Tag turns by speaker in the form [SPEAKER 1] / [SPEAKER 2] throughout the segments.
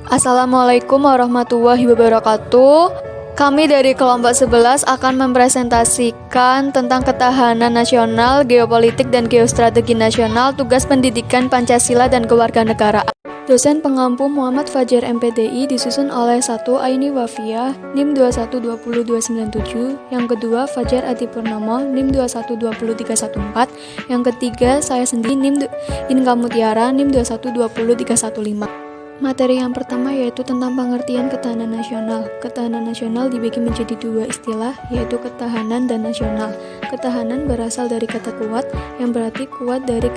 [SPEAKER 1] Assalamualaikum warahmatullahi wabarakatuh. Kami dari kelompok 11 akan mempresentasikan tentang ketahanan nasional, geopolitik dan geostrategi nasional, tugas pendidikan Pancasila dan kewarganegaraan. Dosen pengampu Muhammad Fajar MPDI disusun oleh 1. Aini Wafiyah, NIM 2120297, yang kedua Fajar Adi Purnomo, NIM 2120314, yang ketiga saya sendiri NIM Inka Mutiara, NIM 2120315. Materi yang pertama yaitu tentang pengertian ketahanan nasional. Ketahanan nasional dibagi menjadi dua istilah, yaitu ketahanan dan nasional. Ketahanan berasal dari kata kuat, yang berarti kuat dari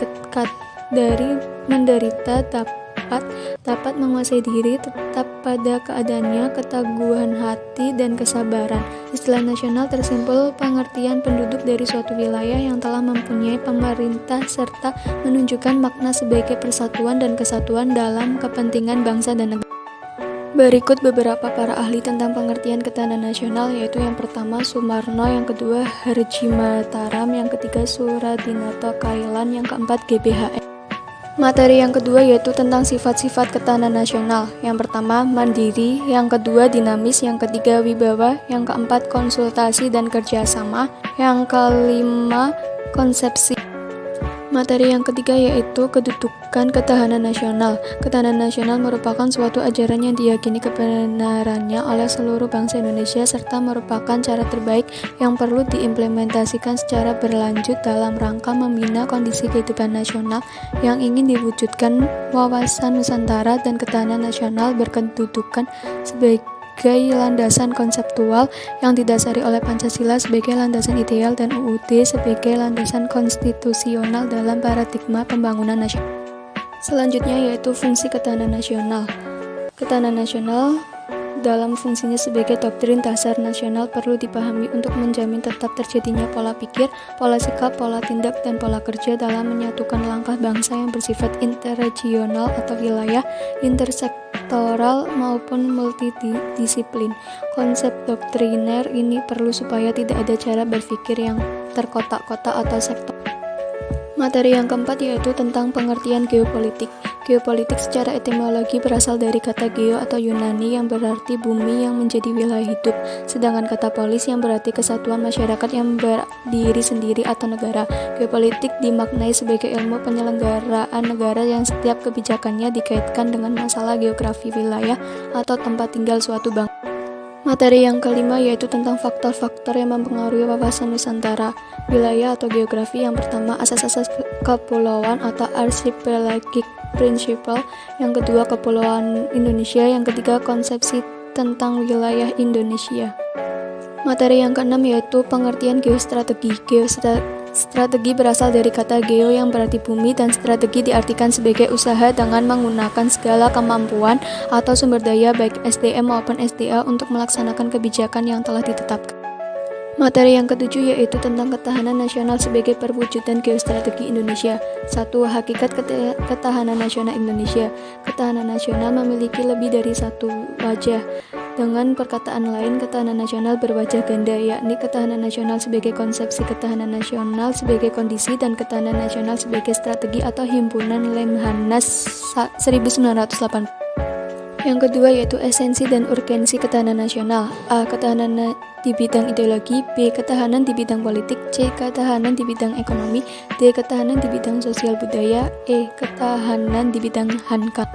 [SPEAKER 1] menderita, dapat menguasai diri, tetap pada keadaannya, keteguhan hati, dan kesabaran. Istilah nasional tersimpul pengertian penduduk dari suatu wilayah yang telah mempunyai pemerintah serta menunjukkan makna sebagai persatuan dan kesatuan dalam kepentingan bangsa dan negara. Berikut beberapa para ahli tentang pengertian ketahanan nasional, yaitu yang pertama Sumarno, yang kedua Harji Mataram, yang ketiga Suradinata Kailan, yang keempat GBHM. Materi yang kedua yaitu tentang sifat-sifat ketahanan nasional. Yang pertama mandiri, yang kedua dinamis, yang ketiga wibawa, yang keempat konsultasi dan kerjasama, yang kelima konsepsi. Materi yang ketiga yaitu kedudukan ketahanan nasional. Ketahanan nasional merupakan suatu ajaran yang diyakini kebenarannya oleh seluruh bangsa Indonesia serta merupakan cara terbaik yang perlu diimplementasikan secara berlanjut dalam rangka membina kondisi kehidupan nasional yang ingin diwujudkan. Wawasan Nusantara dan ketahanan nasional berkedudukan sebagai landasan konseptual yang didasari oleh Pancasila sebagai landasan ideal dan UUD sebagai landasan konstitusional dalam paradigma pembangunan nasional. Selanjutnya yaitu fungsi ketahanan nasional. Ketahanan nasional dalam fungsinya sebagai doktrin dasar nasional perlu dipahami untuk menjamin tetap terjadinya pola pikir, pola sikap, pola tindak, dan pola kerja dalam menyatukan langkah bangsa yang bersifat interregional atau wilayah, intersektoral maupun multidisiplin. Konsep doktriner ini perlu supaya tidak ada cara berpikir yang terkotak-kotak atau sektor. Materi yang keempat yaitu tentang pengertian geopolitik. Geopolitik secara etimologi berasal dari kata geo atau Yunani yang berarti bumi yang menjadi wilayah hidup, sedangkan kata polis yang berarti kesatuan masyarakat yang berdiri sendiri atau negara. Geopolitik dimaknai sebagai ilmu penyelenggaraan negara yang setiap kebijakannya dikaitkan dengan masalah geografi wilayah atau tempat tinggal suatu bangsa. Materi yang kelima yaitu tentang faktor-faktor yang mempengaruhi wawasan Nusantara. Wilayah atau geografi yang pertama asas-asas kepulauan atau archipelagic principle, yang kedua kepulauan Indonesia, yang ketiga konsepsi tentang wilayah Indonesia. Materi yang keenam yaitu pengertian geostrategi. Strategi berasal dari kata geo yang berarti bumi dan strategi diartikan sebagai usaha dengan menggunakan segala kemampuan atau sumber daya baik SDM maupun SDA untuk melaksanakan kebijakan yang telah ditetapkan. Materi yang ketujuh yaitu tentang ketahanan nasional sebagai perwujudan geostrategi Indonesia. 1. Hakikat ketahanan nasional Indonesia. Ketahanan nasional memiliki lebih dari satu wajah. Dengan perkataan lain, ketahanan nasional berwajah ganda, yakni ketahanan nasional sebagai konsepsi ketahanan nasional sebagai kondisi dan ketahanan nasional sebagai strategi atau himpunan Lemhanas 1980. Yang kedua yaitu esensi dan urgensi ketahanan nasional. A. Ketahanan di bidang ideologi, B. Ketahanan di bidang politik, C. Ketahanan di bidang ekonomi, D. Ketahanan di bidang sosial budaya, E. Ketahanan di bidang hankam.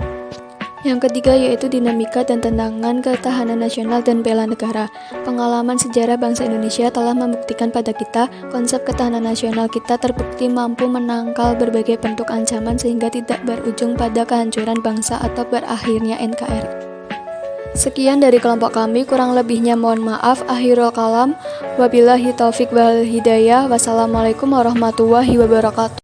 [SPEAKER 1] Yang ketiga yaitu dinamika dan tantangan ketahanan nasional dan bela negara. Pengalaman sejarah bangsa Indonesia telah membuktikan pada kita, konsep ketahanan nasional kita terbukti mampu menangkal berbagai bentuk ancaman sehingga tidak berujung pada kehancuran bangsa atau berakhirnya NKRI. Sekian dari kelompok kami, kurang lebihnya mohon maaf. Akhirul kalam, wabillahi taufik wal hidayah. Wassalamualaikum warahmatullahi wabarakatuh.